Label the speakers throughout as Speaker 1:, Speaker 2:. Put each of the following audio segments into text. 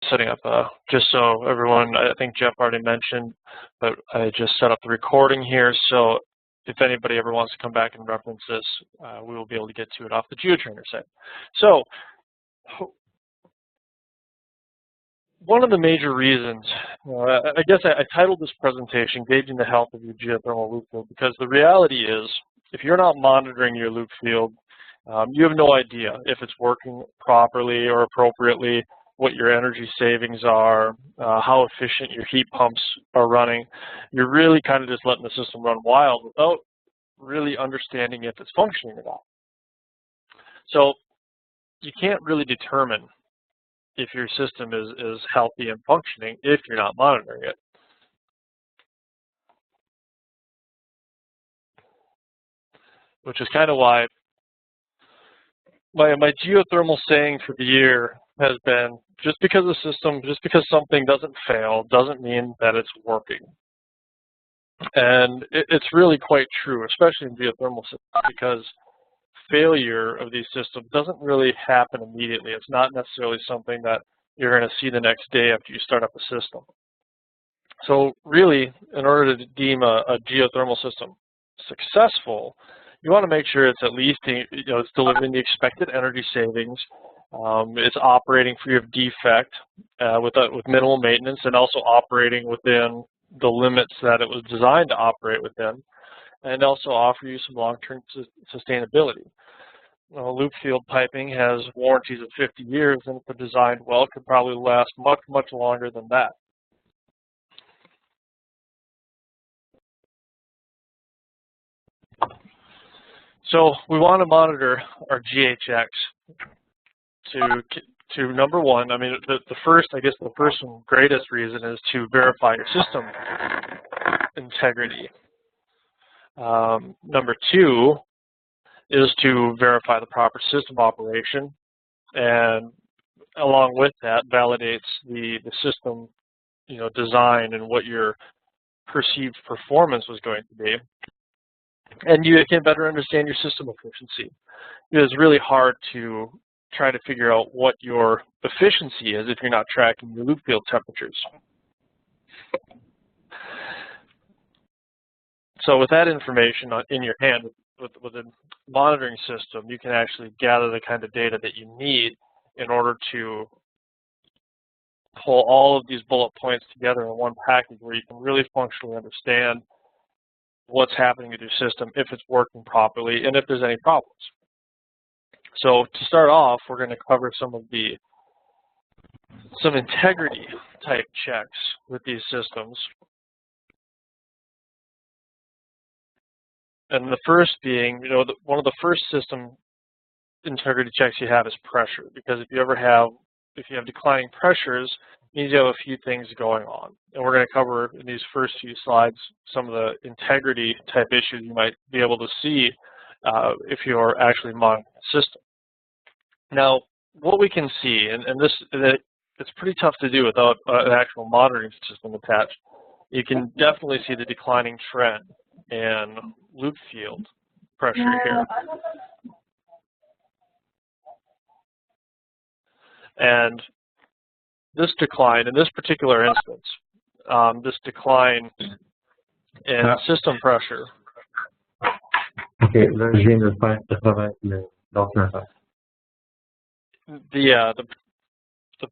Speaker 1: setting up, just so everyone, I think Jeff already mentioned, but I just set up the recording here, so if anybody ever wants to come back and reference this, we will be able to get to it off the GeoTrainer site. So, one of the major reasons, I guess I titled this presentation, Gauging the Health of Your Geothermal Loop Field, because the reality is, if you're not monitoring your loop field, you have no idea if it's working properly or appropriately, what your energy savings are, how efficient your heat pumps are running. You're really kind of just letting the system run wild without really understanding if it's functioning or not. So you can't really determine if your system is healthy and functioning if you're not monitoring it. Which is kind of why my geothermal saying for the year has been, just because something doesn't fail doesn't mean that it's working. And it's really quite true, especially in geothermal systems, because failure of these systems doesn't really happen immediately. It's not necessarily something that you're going to see the next day after you start up a system. So really, in order to deem a geothermal system successful, you want to make sure it's at least, it's delivering the expected energy savings, it's operating free of defect with minimal maintenance, and also operating within the limits that it was designed to operate within, and also offer you some long-term sustainability. Loop field piping has warranties of 50 years, and if they're designed well, it could probably last much, much longer than that. So we want to monitor our GHX to number one. I mean, the first and greatest reason is to verify your system integrity. Number two is to verify the proper system operation, and along with that, validates the system, design and what your perceived performance was going to be. And you can better understand your system efficiency. It is really hard to try to figure out what your efficiency is if you're not tracking your loop field temperatures. So with that information in your hand, with a monitoring system, you can actually gather the kind of data that you need in order to pull all of these bullet points together in one package where you can really functionally understand what's happening with your system, if it's working properly, and if there's any problems. So to start off, we're going to cover some integrity type checks with these systems. And the first being, one of the first system integrity checks you have is pressure, because if you have declining pressures, it means you have a few things going on. And we're going to cover in these first few slides some of the integrity type issues you might be able to see if you're actually monitoring the system. Now, what we can see, and it's pretty tough to do without an actual monitoring system attached, you can definitely see the declining trend in loop field pressure here. And this decline, in this particular instance, this decline in system pressure.
Speaker 2: Okay, là, je viens de faire
Speaker 1: the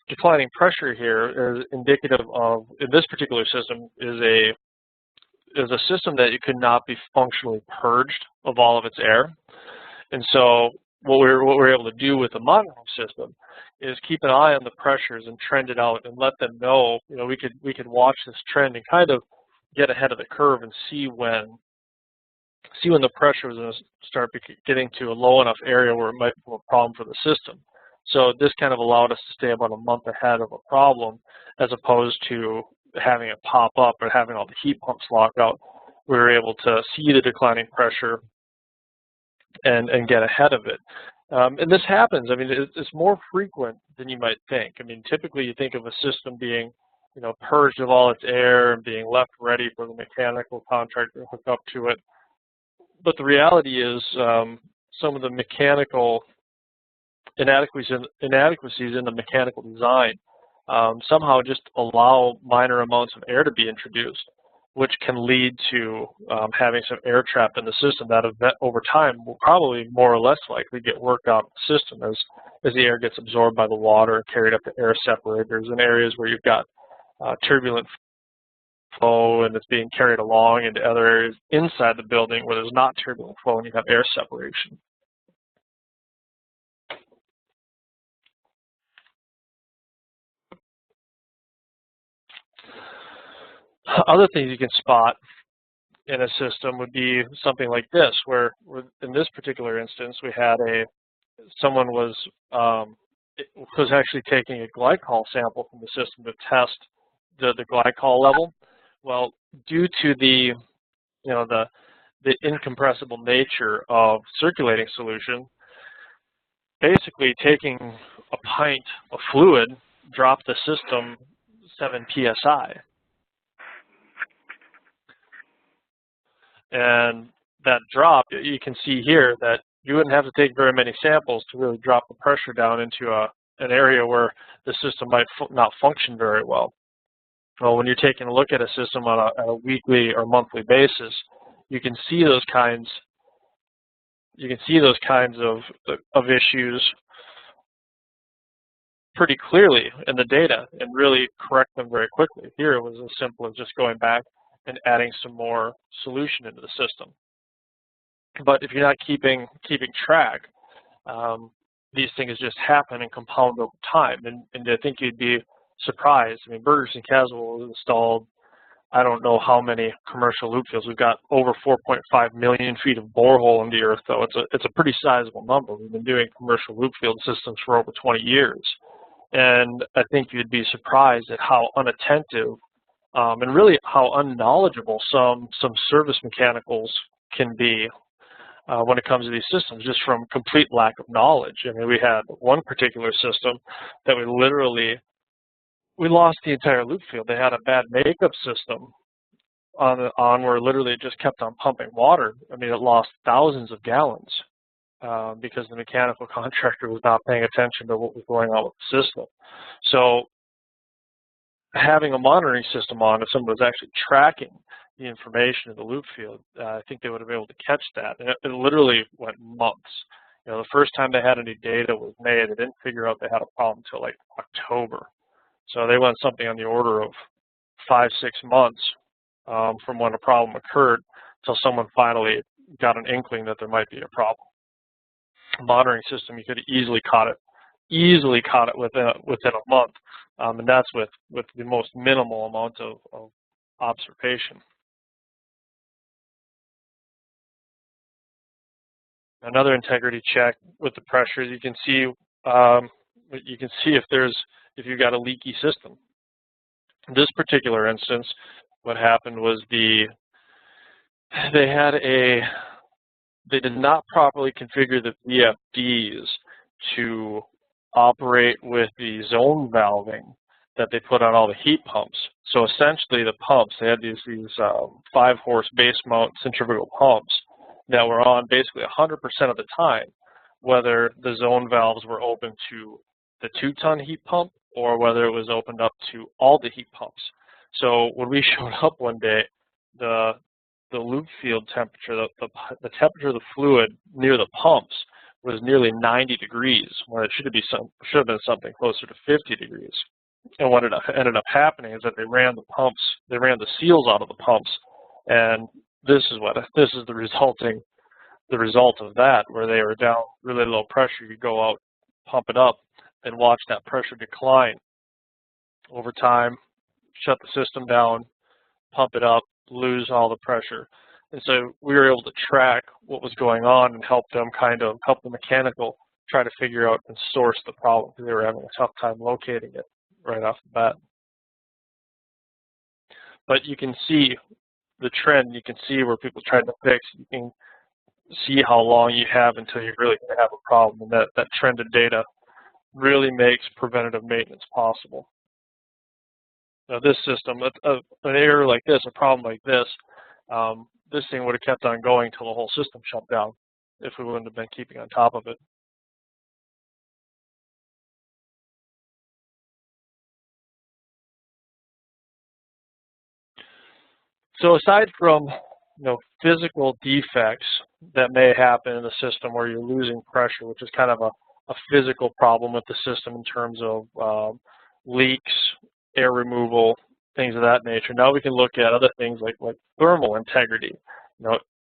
Speaker 1: declining pressure here is indicative of, in this particular system, is a system that it could not be functionally purged of all of its air. And so what we're able to do with the monitoring system is keep an eye on the pressures and trend it out and let them know, we could watch this trend and kind of get ahead of the curve and see when the pressure is going to start getting to a low enough area where it might become a problem for the system. So this kind of allowed us to stay about a month ahead of a problem, as opposed to having it pop up or having all the heat pumps locked out. We were able to see the declining pressure and get ahead of it. And this happens, I mean, it's more frequent than you might think. I mean, typically you think of a system being, purged of all its air and being left ready for the mechanical contractor to hook up to it. But the reality is some of the mechanical inadequacies in the mechanical design somehow just allow minor amounts of air to be introduced, which can lead to having some air trapped in the system that over time will probably more or less likely get worked out of the system as the air gets absorbed by the water and carried up to air separators in areas where you've got turbulent flow and it's being carried along into other areas inside the building where there's not turbulent flow and you have air separation. Other things you can spot in a system would be something like this, where in this particular instance we had someone was actually taking a glycol sample from the system to test the glycol level. Well, due to the incompressible nature of circulating solution, basically taking a pint of fluid dropped the system 7 psi. And that drop, you can see here that you wouldn't have to take very many samples to really drop the pressure down into an area where the system might not function very well. Well, when you're taking a look at a system on a weekly or monthly basis, you can see those kinds. You can see those kinds of issues pretty clearly in the data and really correct them very quickly. Here it was as simple as just going back and adding some more solution into the system. But if you're not keeping track, these things just happen and compound over time. And I think you'd be surprised. I mean, Burgers and Caswell installed, I don't know how many commercial loop fields. We've got over 4.5 million feet of borehole in the earth, though. It's a pretty sizable number. We've been doing commercial loop field systems for over 20 years. And I think you'd be surprised at how unattentive and really how unknowledgeable some service mechanicals can be when it comes to these systems, just from complete lack of knowledge. I mean, we had one particular system that we lost the entire loop field. They had a bad makeup system on where literally it just kept on pumping water. I mean, it lost thousands of gallons because the mechanical contractor was not paying attention to what was going on with the system. So having a monitoring system on, if someone was actually tracking the information in the loop field, I think they would have been able to catch that. And it literally went months. You know, the first time they had any data was May. They didn't figure out they had a problem until like October. So they went something on the order of 5-6 months from when a problem occurred until someone finally got an inkling that there might be a problem. A monitoring system, you could have easily caught it within a month, and that's with the most minimal amount of observation. Another integrity check with the pressures, you can see if you've got a leaky system. In this particular instance, what happened was they did not properly configure the VFDs to operate with the zone valving that they put on all the heat pumps. So essentially the pumps, they had these 5-horse base mount centrifugal pumps that were on basically 100% of the time, whether the zone valves were open to the 2-ton heat pump or whether it was opened up to all the heat pumps. So when we showed up one day, the loop field temperature, the temperature of the fluid near the pumps was nearly 90 degrees, when it should have been something closer to 50 degrees. And what ended up happening is that they ran the seals out of the pumps, and this is the result of that, where they were down really low pressure. You go out, pump it up, and watch that pressure decline over time, shut the system down, pump it up, lose all the pressure. And so we were able to track what was going on and help the mechanical try to figure out and source the problem, because they were having a tough time locating it right off the bat. But you can see the trend, you can see where people tried to fix, you can see how long you have until you're really going to have a problem, and that trend of data really makes preventative maintenance possible. Now this system, an error like this, a problem like this, this thing would have kept on going until the whole system shut down if we wouldn't have been keeping on top of it. So aside from physical defects that may happen in the system where you're losing pressure, which is kind of a physical problem with the system in terms of leaks, air removal, things of that nature. Now we can look at other things like thermal integrity.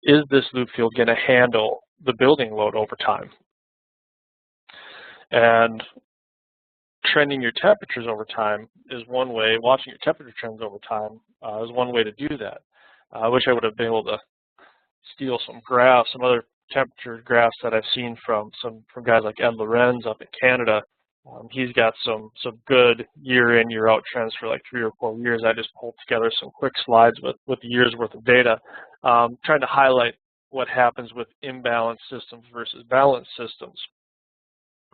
Speaker 1: Is this loop field going to handle the building load over time? And trending your temperatures over time is one way. Watching your temperature trends over time is one way to do that. I wish I would have been able to steal some graphs, some other temperature graphs that I've seen from guys like Ed Lorenz up in Canada. He's got some good year in, year out trends for like 3 or 4 years. I just pulled together some quick slides with the year's worth of data, trying to highlight what happens with imbalanced systems versus balanced systems.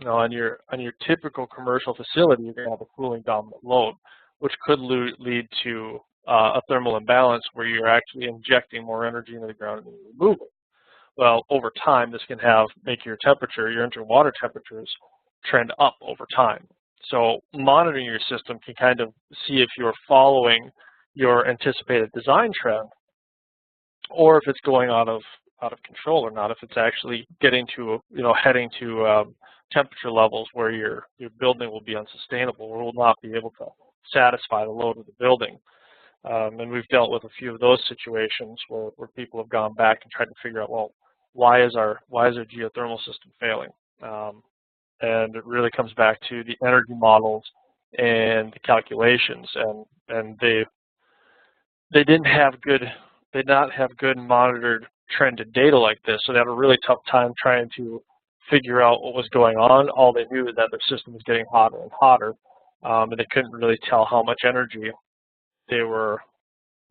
Speaker 1: On your typical commercial facility, you're going to have a cooling dominant load, which could lead to a thermal imbalance where you're actually injecting more energy into the ground and removing it. Well, over time, this can make your interwater temperatures trend up over time. So monitoring your system can kind of see if you're following your anticipated design trend, or if it's going out of control or not, if it's actually getting to, heading to temperature levels where your building will be unsustainable or will not be able to satisfy the load of the building. And we've dealt with a few of those situations where people have gone back and tried to figure out, well, why is our geothermal system failing? And it really comes back to the energy models and the calculations, and they did not have good monitored trended data like this, so they had a really tough time trying to figure out what was going on. All they knew is that their system was getting hotter and hotter, and they couldn't really tell how much energy they were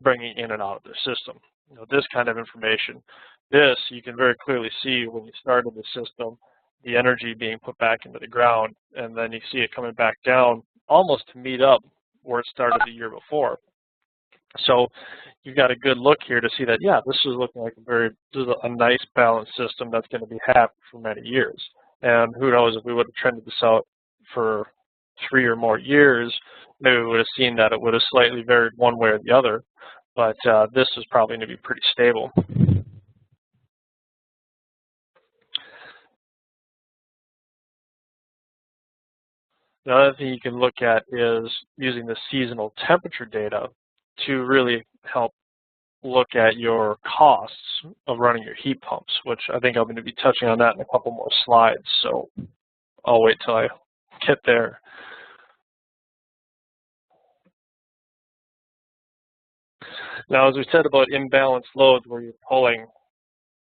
Speaker 1: bringing in and out of their system. This kind of information, you can very clearly see when you started the system, the energy being put back into the ground, and then you see it coming back down almost to meet up where it started the year before. So you've got a good look here to see that, yeah, this is looking like a nice balanced system that's going to be happy for many years. And who knows, if we would have trended this out for 3 or more years, maybe we would have seen that it would have slightly varied one way or the other. But this is probably going to be pretty stable. The other thing you can look at is using the seasonal temperature data to really help look at your costs of running your heat pumps, which I think I'm going to be touching on that in a couple more slides, so I'll wait till I get there. Now, as we said about imbalanced loads, where you're pulling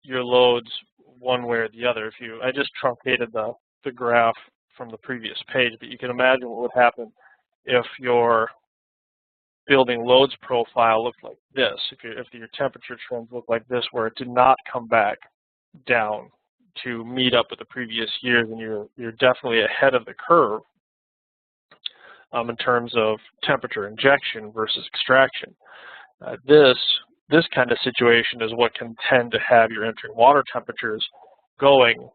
Speaker 1: your loads one way or the other, I just truncated the graph from the previous page, but you can imagine what would happen if your building loads profile looked like this, if your temperature trends look like this, where it did not come back down to meet up with the previous year, then you're definitely ahead of the curve in terms of temperature injection versus extraction. This kind of situation is what can tend to have your entering water temperatures going,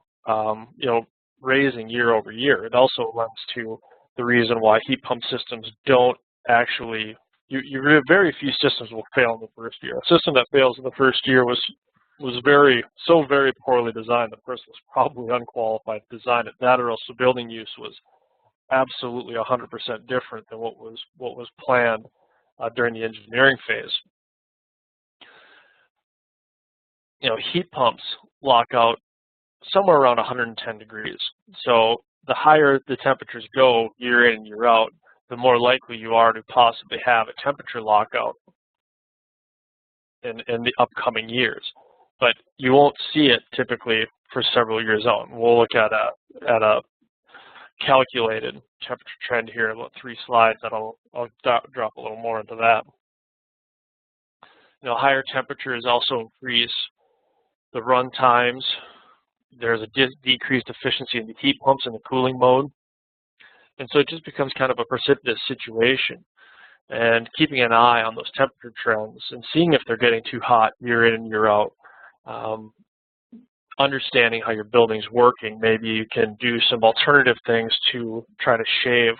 Speaker 1: raising year over year. It also lends to the reason why heat pump systems don't actually, very few systems will fail in the first year. A system that fails in the first year was very poorly designed. The person was probably unqualified to design it. That or else the building use was absolutely 100% different than what was planned during the engineering phase. Heat pumps lock out somewhere around 110 degrees. So the higher the temperatures go year in and year out, the more likely you are to possibly have a temperature lockout in the upcoming years. But you won't see it typically for several years out. We'll look at a calculated temperature trend here in about 3 slides that I'll drop a little more into that. Higher temperatures also increase the run times. There's a decreased efficiency in the heat pumps in the cooling mode. And so it just becomes kind of a precipitous situation. And keeping an eye on those temperature trends and seeing if they're getting too hot year in and year out, understanding how your building's working, maybe you can do some alternative things to try to shave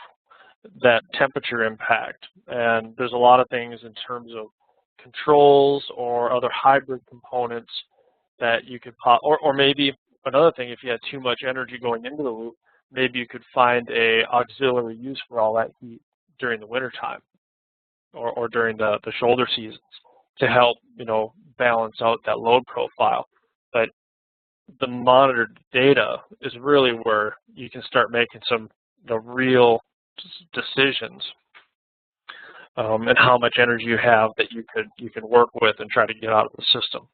Speaker 1: that temperature impact. And there's a lot of things in terms of controls or other hybrid components that you could pop, or maybe another thing, if you had too much energy going into the loop, maybe you could find a auxiliary use for all that heat during the winter time or during the shoulder seasons to help, balance out that load profile. But the monitored data is really where you can start making some real decisions and how much energy you have that you can work with and try to get out of the system.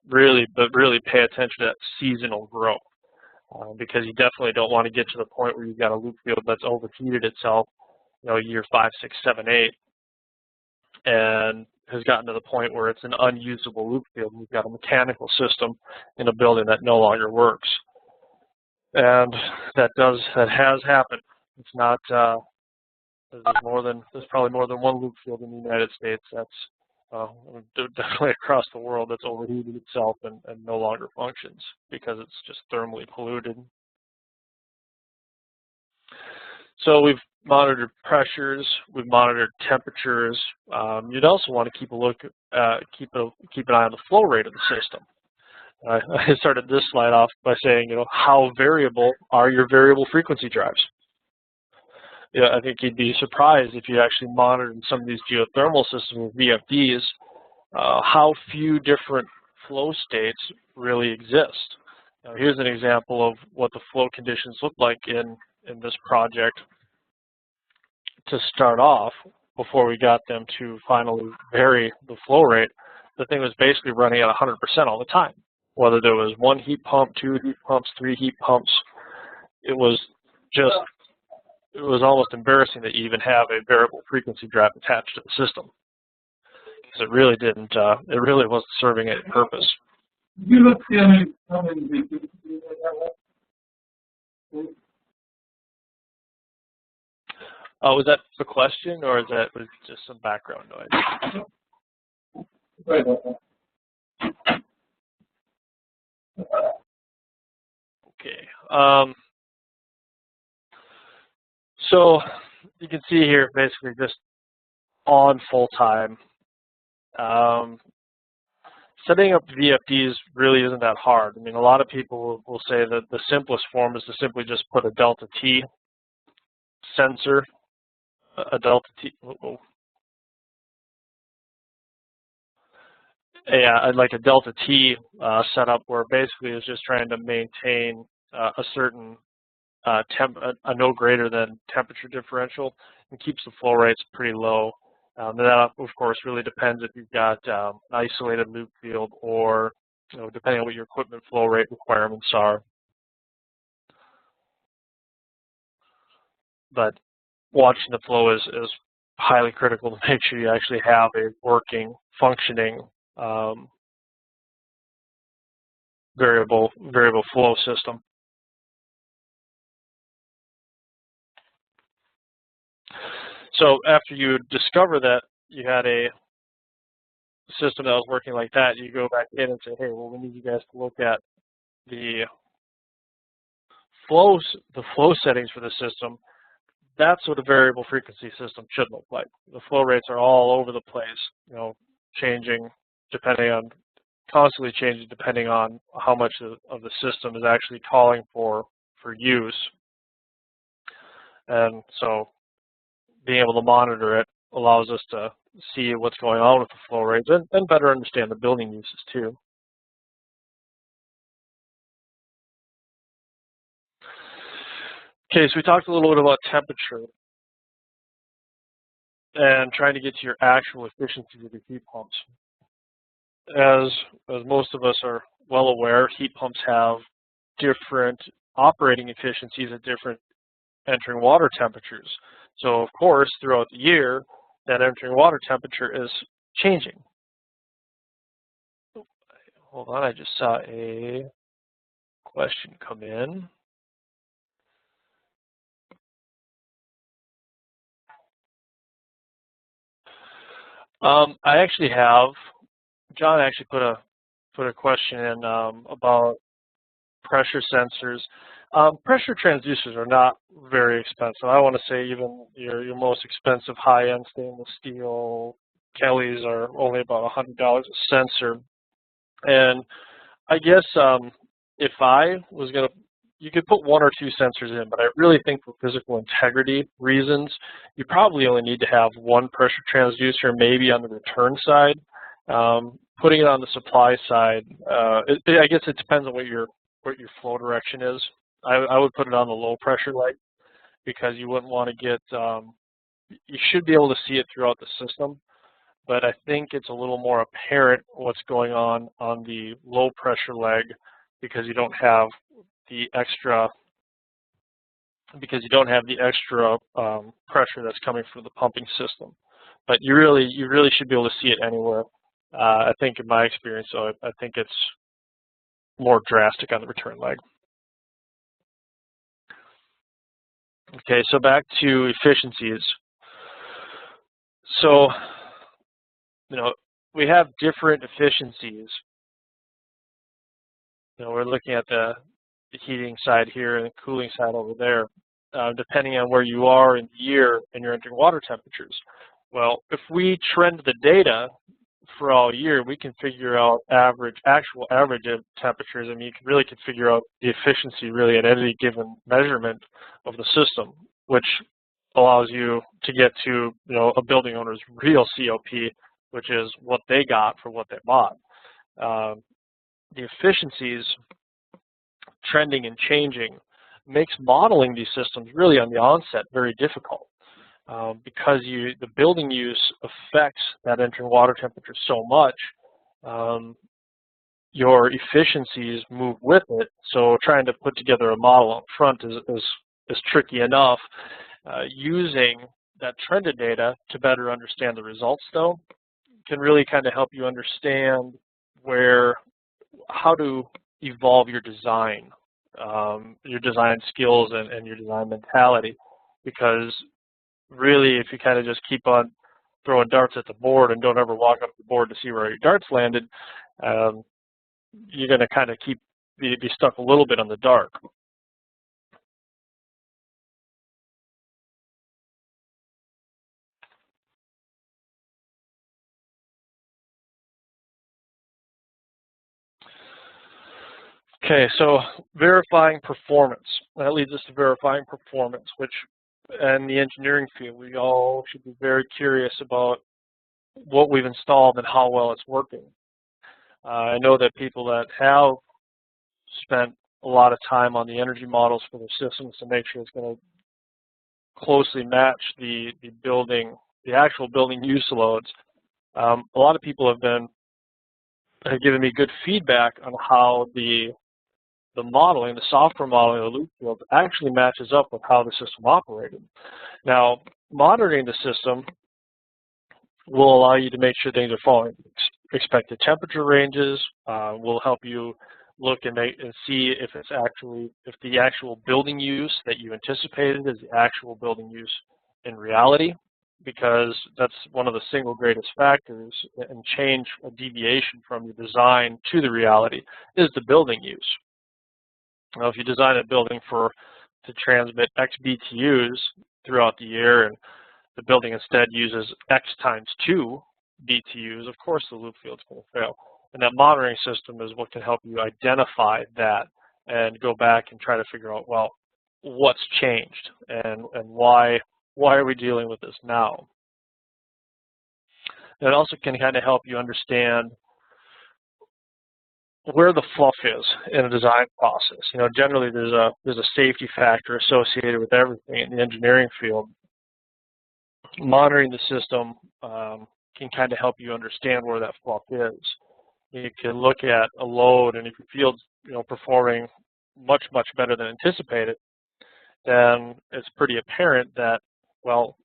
Speaker 1: Really pay attention to that seasonal growth because you definitely don't want to get to the point where you've got a loop field that's overheated itself, year 5, 6, 7, 8, and has gotten to the point where it's an unusable loop field. You've got a mechanical system in a building that no longer works, and that has happened. It's not. There's probably more than one loop field in the United States that's definitely across the world that's overheated itself and no longer functions because it's just thermally polluted. So we've monitored pressures, we've monitored temperatures. You'd also want to keep an eye on the flow rate of the system. I started this slide off by saying, how variable are your variable frequency drives? I think you'd be surprised if you actually monitored some of these geothermal systems with VFDs, how few different flow states really exist. Now, here's an example of what the flow conditions look like in this project to start off before we got them to finally vary the flow rate. The thing was basically running at 100% all the time, whether there was 1 heat pump, 2 heat pumps, 3 heat pumps. It was almost embarrassing that you even have a variable frequency drive attached to the system because it really didn't. It really wasn't serving any purpose.
Speaker 2: You look how many
Speaker 1: was that the question, or was just some background noise?
Speaker 2: Right.
Speaker 1: Okay. So you can see here, basically just on full time. Setting up VFDs really isn't that hard. I mean, a lot of people will say that the simplest form is to simply just put a delta T sensor, a delta T. Yeah, like a delta T setup where basically it's just trying to maintain a certain a no greater than temperature differential and keeps the flow rates pretty low. That, of course, really depends if you've got an isolated loop field or, depending on what your equipment flow rate requirements are. But watching the flow is highly critical to make sure you actually have a working, functioning variable flow system. So after you discover that you had a system that was working like that, you go back in and say, hey, well, we need you guys to look at the flow settings for the system. That's what a variable frequency system should look like. The flow rates are all over the place, constantly changing depending on how much of the system is actually calling for use. And so being able to monitor it allows us to see what's going on with the flow rates and better understand the building uses too. Okay, so we talked a little bit about temperature and trying to get to your actual efficiency of the heat pumps. As most of us are well aware, heat pumps have different operating efficiencies at different entering water temperatures. So, of course, throughout the year, that entering water temperature is changing. Hold on, I just saw a question come in. I actually have, John actually put a question in about pressure sensors. Pressure transducers are not very expensive. I want to say even your most expensive high-end stainless steel Kellys are only about $100 a sensor. And I guess if I was going to, you could put one or two sensors in, but I really think for physical integrity reasons, you probably only need to have one pressure transducer, maybe on the return side. Putting it on the supply side, I guess it depends on what your flow direction is. I would put it on the low pressure leg because you wouldn't want to get, you should be able to see it throughout the system, but I think it's a little more apparent what's going on the low pressure leg because you don't have the extra pressure that's coming from the pumping system. But you really should be able to see it anywhere. I think in my experience, so I think it's more drastic on the return leg. Okay, so back to efficiencies. So, we have different efficiencies. We're looking at the heating side here and the cooling side over there, depending on where you are in the year and your entering water temperatures. Well, if we trend the data for all year, we can figure out actual average of temperatures. I mean, you can figure out the efficiency really at any given measurement of the system, which allows you to get to a building owner's real COP, which is what they got for what they bought. The efficiencies trending and changing makes modeling these systems really on the onset very difficult. Because the building use affects that entering water temperature so much, your efficiencies move with it. So trying to put together a model up front is tricky enough. Using that trended data to better understand the results, though, can really kind of help you understand how to evolve your design skills and your design mentality, because really, if you kind of just keep on throwing darts at the board and don't ever walk up the board to see where your darts landed, you're going to kind of be stuck a little bit on the dark. Okay, so verifying performance. That leads us to verifying performance, which in the engineering field, we all should be very curious about what we've installed and how well it's working. I know that people that have spent a lot of time on the energy models for their systems to make sure it's going to closely match the actual building use loads. A lot of people have given me good feedback on how the modeling, the software modeling of the loop field actually matches up with how the system operated. Now, monitoring the system will allow you to make sure things are following expected temperature ranges, will help you look and see if the actual building use that you anticipated is the actual building use in reality, because that's one of the single greatest factors and change a deviation from your design to the reality is the building use. Now, if you design a building to transmit X BTUs throughout the year and the building instead uses X times 2 BTUs, of course the loop field's going to fail. And that monitoring system is what can help you identify that and go back and try to figure out, well, what's changed and why are we dealing with this now? And it also can kind of help you understand where the fluff is in a design process. Generally there's a safety factor associated with everything in the engineering field. Monitoring the system can kind of help you understand where that fluff is. You can look at a load, and if your field's performing much better than anticipated, then it's pretty apparent that, well,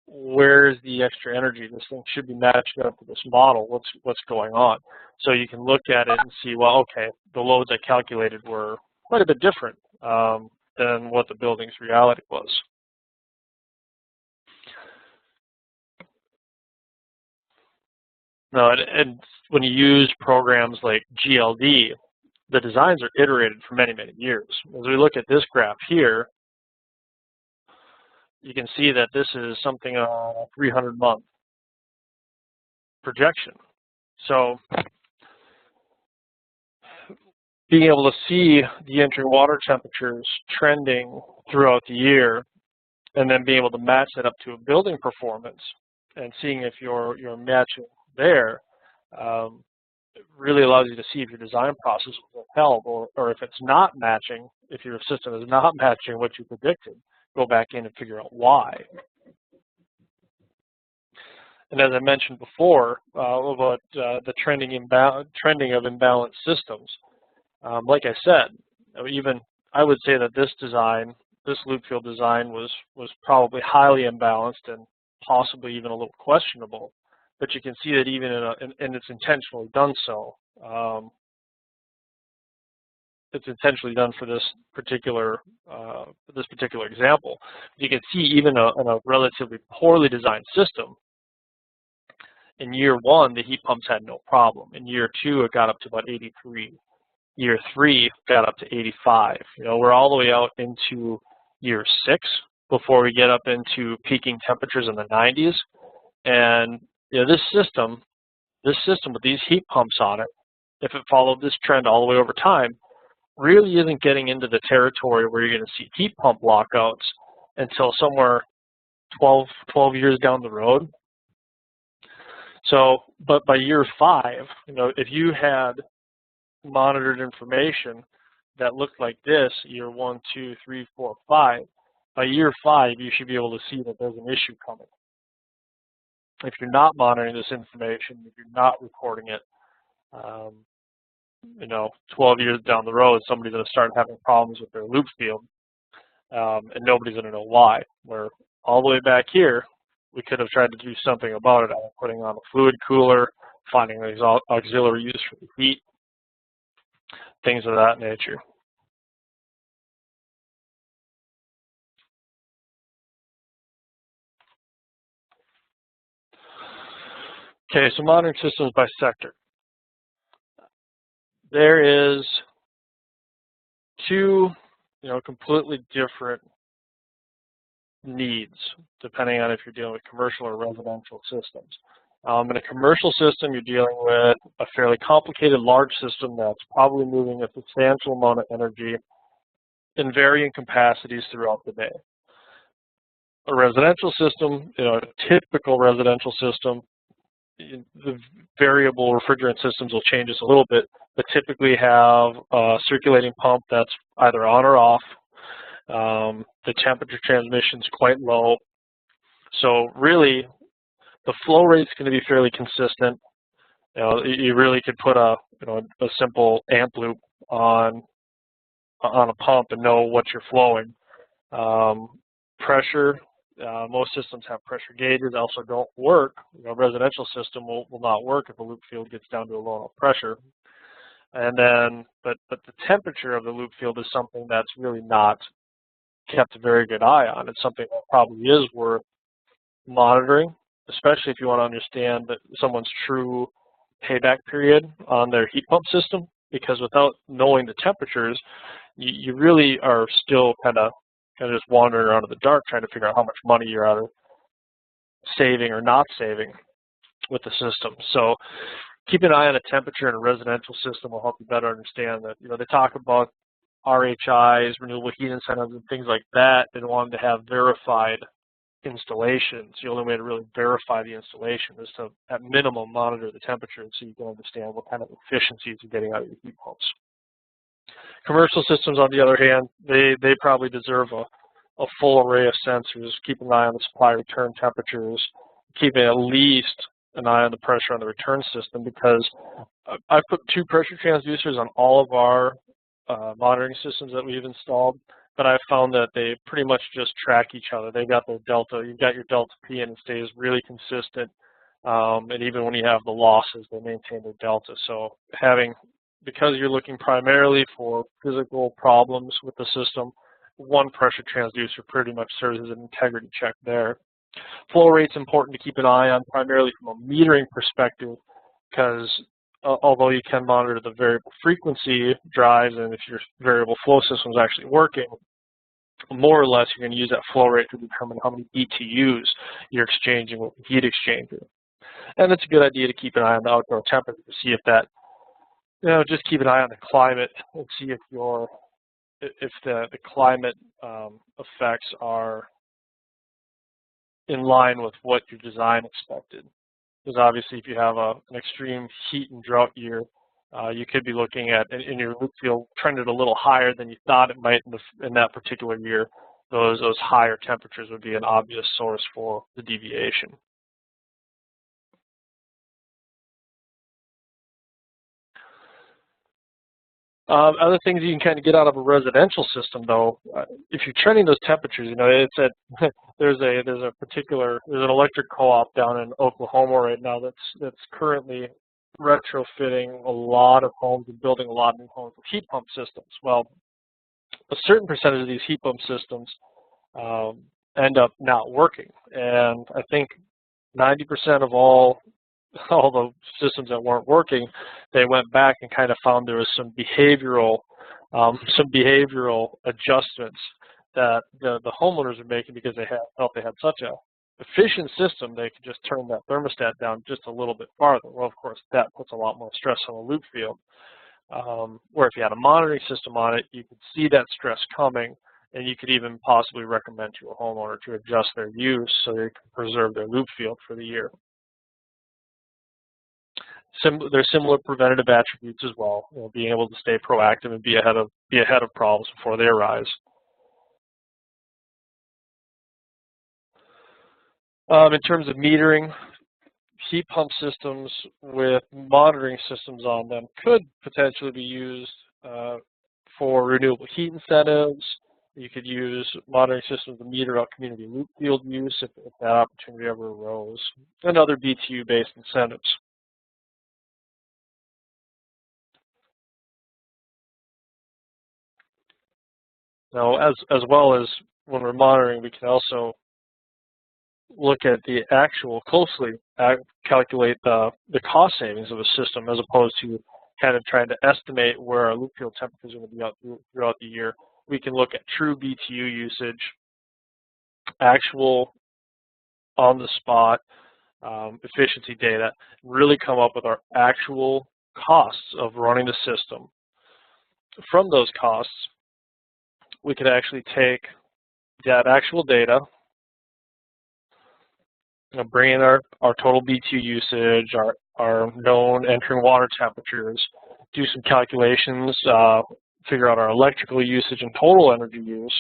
Speaker 1: where's the extra energy? This thing should be matching up to this model. What's going on? So you can look at it and see, well, okay, the loads I calculated were quite a bit different than what the building's reality was. Now, and when you use programs like GLD, the designs are iterated for many, many years. As we look at this graph here, you can see that this is something on a 300-month projection. So being able to see the entering water temperatures trending throughout the year, and then being able to match that up to a building performance and seeing if you're matching there, it really allows you to see if your design process was upheld, or if it's not matching, if your system is not matching what you predicted, go back in and figure out why. And as I mentioned before about the trending of imbalanced systems, like I said, even I would say that this design, this loop field design, was probably highly imbalanced and possibly even a little questionable. But you can see that even and it's intentionally done so. It's intentionally done for this particular example. You can see even in a relatively poorly designed system, in year 1 the heat pumps had no problem. In year 2 it got up to about 83. Year 3 got up to 85. We're all the way out into year 6 before we get up into peaking temperatures in the 90s. And this system with these heat pumps on it, if it followed this trend all the way over time, really isn't getting into the territory where you're going to see heat pump lockouts until somewhere 12 years down the road. So, but by year 5, if you had monitored information that looked like this, year 1, 2, 3, 4, 5, by year 5, you should be able to see that there's an issue coming. If you're not monitoring this information, if you're not recording it, 12 years down the road, somebody's going to start having problems with their loop field, and nobody's going to know why. Where all the way back here, we could have tried to do something about it, putting on a fluid cooler, finding an auxiliary use for the heat, things of that nature. Okay, so monitoring systems by sector. There is 2, completely different needs depending on if you're dealing with commercial or residential systems. In a commercial system, you're dealing with a fairly complicated, large system that's probably moving a substantial amount of energy in varying capacities throughout the day. A residential system, a typical residential system, the variable refrigerant systems will change this a little bit, but typically have a circulating pump that's either on or off. The temperature transmission is quite low. So really, the flow rate is going to be fairly consistent. You really could put a simple amp loop on a pump and know what you're flowing. Pressure. Most systems have pressure gauges, also don't work. A residential system will not work if a loop field gets down to a low enough pressure. And then, but the temperature of the loop field is something that's really not kept a very good eye on. It's something that probably is worth monitoring, especially if you want to understand that someone's true payback period on their heat pump system, because without knowing the temperatures, you really are still kind of just wandering around in the dark trying to figure out how much money you're either saving or not saving with the system. So keep an eye on the temperature in a residential system will help you better understand that. They talk about RHIs, renewable heat incentives, and things like that, and wanting to have verified installations. The only way to really verify the installation is to, at minimum, monitor the temperature so you can understand what kind of efficiencies you're getting out of your heat pumps. Commercial systems, on the other hand, they probably deserve a full array of sensors. Keep an eye on the supply return temperatures, keeping at least an eye on the pressure on the return system, because I've put 2 pressure transducers on all of our monitoring systems that we've installed, but I've found that they pretty much just track each other. They've got their delta. You've got your delta P, and it stays really consistent. And even when you have the losses, they maintain their delta. So because you're looking primarily for physical problems with the system, 1 pressure transducer pretty much serves as an integrity check there. Flow rate's important to keep an eye on, primarily from a metering perspective, because although you can monitor the variable frequency drives, and if your variable flow system is actually working, more or less you're going to use that flow rate to determine how many BTUs you're exchanging with the heat exchanger. And it's a good idea to keep an eye on the outdoor temperature to see if that, just keep an eye on the climate and see if the climate effects are in line with what your design expected. Because obviously if you have an extreme heat and drought year, you could be looking at, in your loop field, trended a little higher than you thought it might in that particular year. Those higher temperatures would be an obvious source for the deviation. Other things you can kind of get out of a residential system, though, if you're trending those temperatures, it's at there's an electric co-op down in Oklahoma right now that's currently retrofitting a lot of homes and building a lot of new homes with heat pump systems. Well, a certain percentage of these heat pump systems end up not working, and I think 90% of all the systems that weren't working, they went back and kind of found there was some behavioral adjustments that the homeowners were making because they felt they had such a efficient system they could just turn that thermostat down just a little bit farther. Well, of course, that puts a lot more stress on the loop field. Where if you had a monitoring system on it, you could see that stress coming, and you could even possibly recommend to a homeowner to adjust their use so they can preserve their loop field for the year. There's similar preventative attributes as well, being able to stay proactive and be ahead of problems before they arise. In terms of metering, heat pump systems with monitoring systems on them could potentially be used for renewable heat incentives. You could use monitoring systems to meter out community loop field use if that opportunity ever arose, and other BTU-based incentives. Now, as well as when we're monitoring, we can also look at the closely calculate the cost savings of a system as opposed to kind of trying to estimate where our loop field temperatures are going to be throughout the year. We can look at true BTU usage, actual on-the-spot efficiency data, really come up with our actual costs of running the system. From those costs, we could actually take that actual data, bring in our total BTU usage, our known entering water temperatures, do some calculations, figure out our electrical usage and total energy use,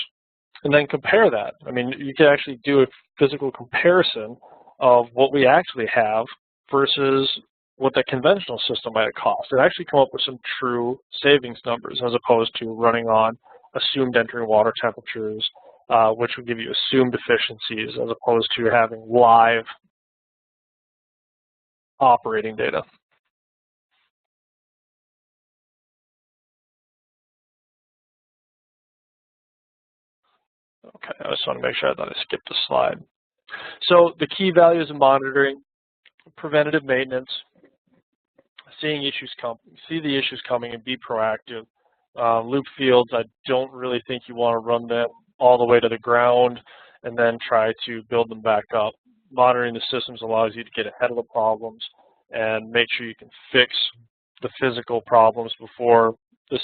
Speaker 1: and then compare that. I mean, you can actually do a physical comparison of what we actually have versus what the conventional system might cost. And actually come up with some true savings numbers as opposed to running on assumed entering water temperatures, which would give you assumed efficiencies as opposed to having live operating data. Okay, I just want to make sure that I skipped a slide. So the key values of monitoring: preventative maintenance, see the issues coming and be proactive. Loop fields, I don't really think you want to run them all the way to the ground and then try to build them back up. Monitoring the systems allows you to get ahead of the problems and make sure you can fix the physical problems before the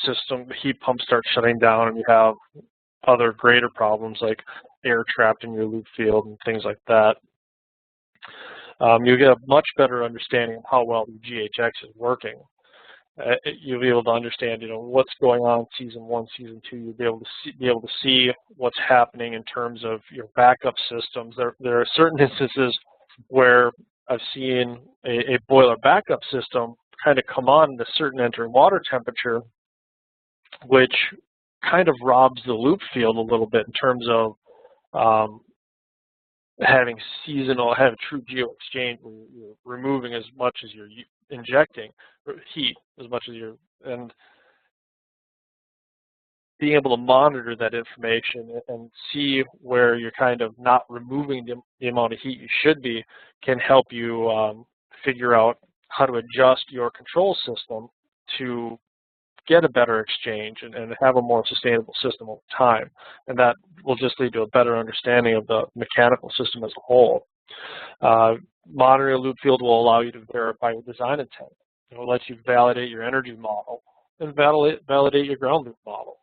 Speaker 1: heat pump starts shutting down and you have other greater problems like air trapped in your loop field and things like that. You'll get a much better understanding of how well the GHX is working. You'll be able to understand, what's going on in season 1, season 2. You'll be able to see what's happening in terms of your backup systems. There are certain instances where I've seen a boiler backup system kind of come on at a certain entering water temperature, which kind of robs the loop field a little bit in terms of having true geo-exchange where you're removing as much as you're injecting heat as much as and being able to monitor that information and see where you're kind of not removing the amount of heat you should be can help you figure out how to adjust your control system to get a better exchange and have a more sustainable system over time. And that will just lead to a better understanding of the mechanical system as a whole. Monitoring a loop field will allow you to verify your design intent. It will let you validate your energy model and validate your ground loop model.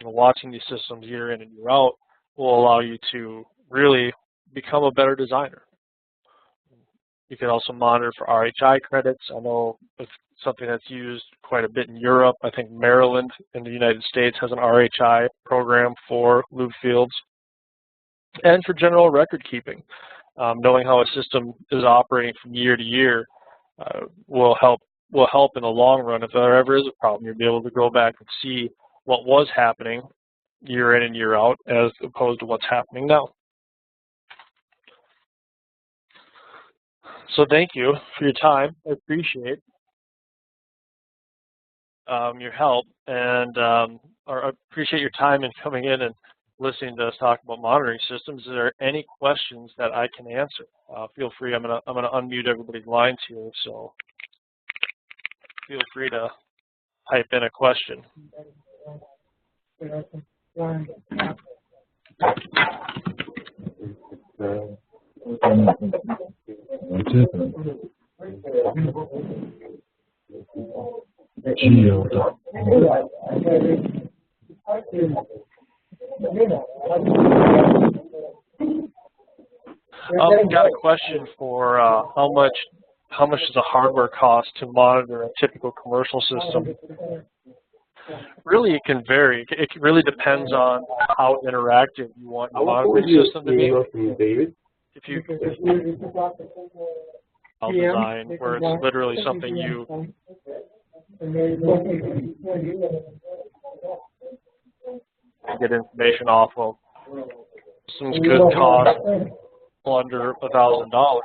Speaker 1: Watching these systems year in and year out will allow you to really become a better designer. You can also monitor for RHI credits. I know it's something that's used quite a bit in Europe. I think Maryland in the United States has an RHI program for loop fields. And for general record keeping, knowing how a system is operating from year to year will help in the long run. If there ever is a problem, you'll be able to go back and see what was happening year in and year out as opposed to what's happening now. So thank you for your time. I appreciate your help, and I appreciate your time in coming in and listening to us talk about monitoring systems. Is there any questions that I can answer? Feel free. I'm gonna unmute everybody's lines here, so feel free to type in a question. Got a question for how much does the hardware cost to monitor a typical commercial system? Really, it can vary. It really depends on how interactive you want your monitoring system to be. If you design where it's literally something you get information off of, systems could cost under $1,000.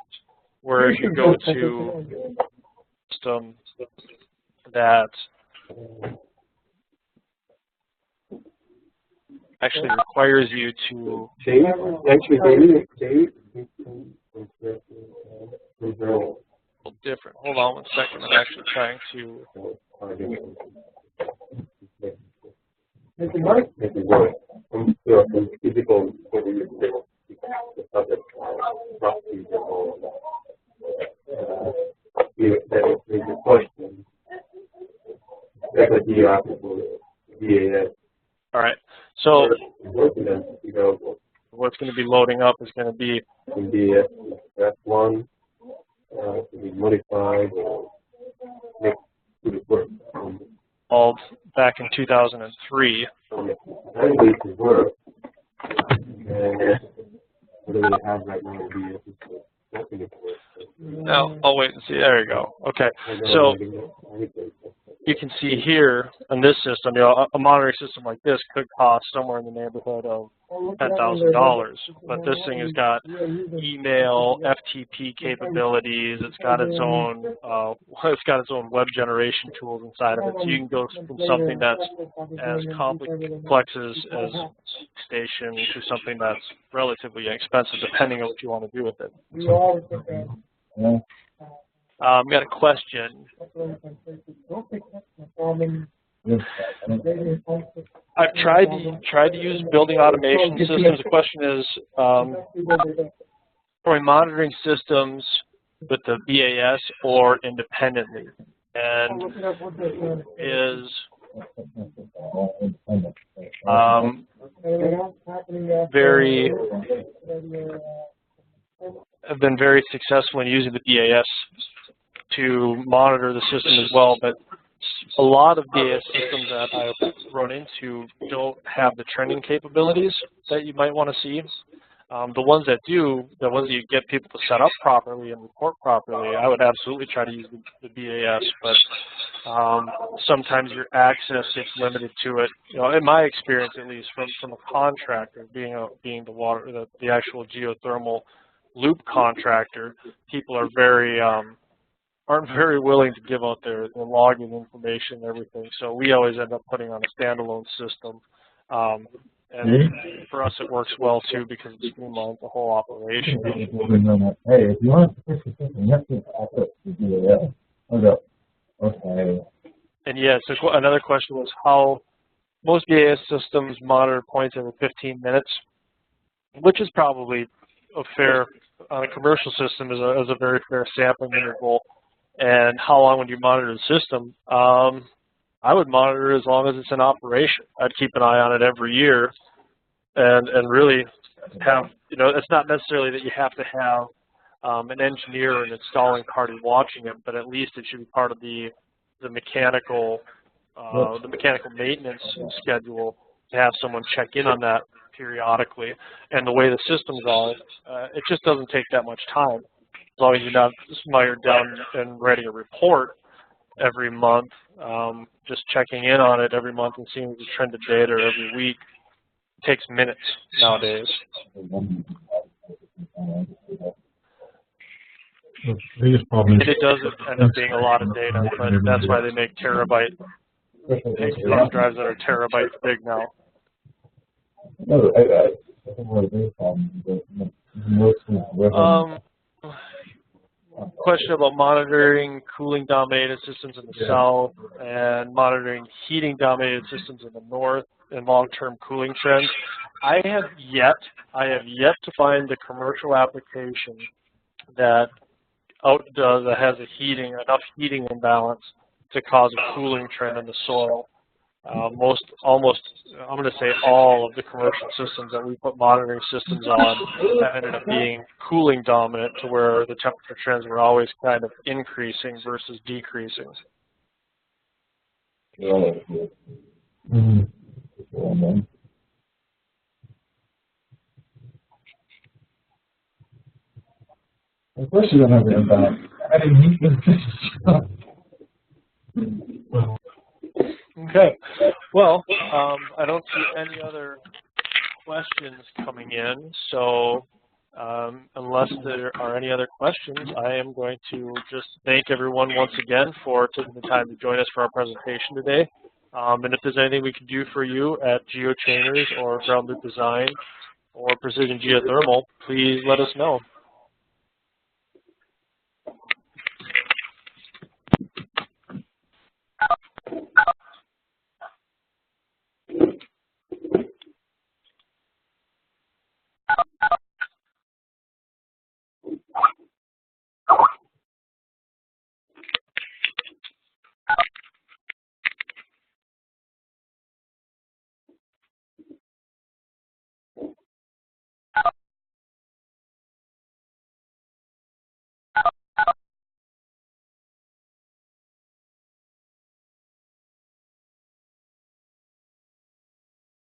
Speaker 1: Whereas you go to systems that actually requires you to different. Hold on one second. I'm actually trying to. All right. So what's going to be loading up is going to be
Speaker 3: F1 to be modified
Speaker 1: all back in 2003. Now, I'll wait and see. There you go. Okay. So you can see here in this system, a monitoring system like this could cost somewhere in the neighborhood of $10,000. But this thing has got email, FTP capabilities. It's got its own web generation tools inside of it. So you can go from something that's as complex as station to something that's relatively inexpensive, depending on what you want to do with it. Got a question. I've tried to use building automation systems. The question is, are we monitoring systems with the BAS or independently? And have been very successful in using the BAS to monitor the system as well, but a lot of BAS systems that I've run into don't have the trending capabilities that you might want to see. The ones that do, the ones that you get people to set up properly and report properly, I would absolutely try to use the BAS, but sometimes your access gets limited to it. In my experience, at least, from a contractor, being the actual geothermal loop contractor, people are aren't very willing to give out their login information and everything. So we always end up putting on a standalone system And for us, it works well too because it streamlines the whole operation.
Speaker 4: Hey, if you want to fix the system, you have to access the DAL. Okay.
Speaker 1: And yeah, so another question was how most BAS systems monitor points every 15 minutes, which is probably a fair, on a commercial system, is a very fair sampling interval. And how long would you monitor the system? I would monitor as long as it's in operation. I'd keep an eye on it every year, and really have, it's not necessarily that you have to have an engineer or an installing party watching it, but at least it should be part of the mechanical maintenance schedule to have someone check in on that periodically. And the way the systems are, it just doesn't take that much time. As long as you're not mired down and writing a report every month, just checking in on it every month and seeing the trended data every week takes minutes nowadays.
Speaker 4: The biggest problem
Speaker 1: And it does end up being a lot of data, but that's why they make terabyte hard drives that are terabytes big now.
Speaker 4: No, I think one of the biggest problems is that
Speaker 1: Question about monitoring cooling dominated systems in the south and monitoring heating dominated systems in the north and long-term cooling trends. I have yet to find the commercial application that has enough heating imbalance to cause a cooling trend in the soil. I'm going to say all of the commercial systems that we put monitoring systems on have ended up being cooling dominant, to where the temperature trends were always kind of increasing versus decreasing.
Speaker 4: Of course you don't have the imbalance. I didn't need this.
Speaker 1: Okay. Well, I don't see any other questions coming in, so unless there are any other questions, I am going to just thank everyone once again for taking the time to join us for our presentation today. And if there's anything we can do for you at GeoChainers or Ground Loop Design or Precision Geothermal, please let us know.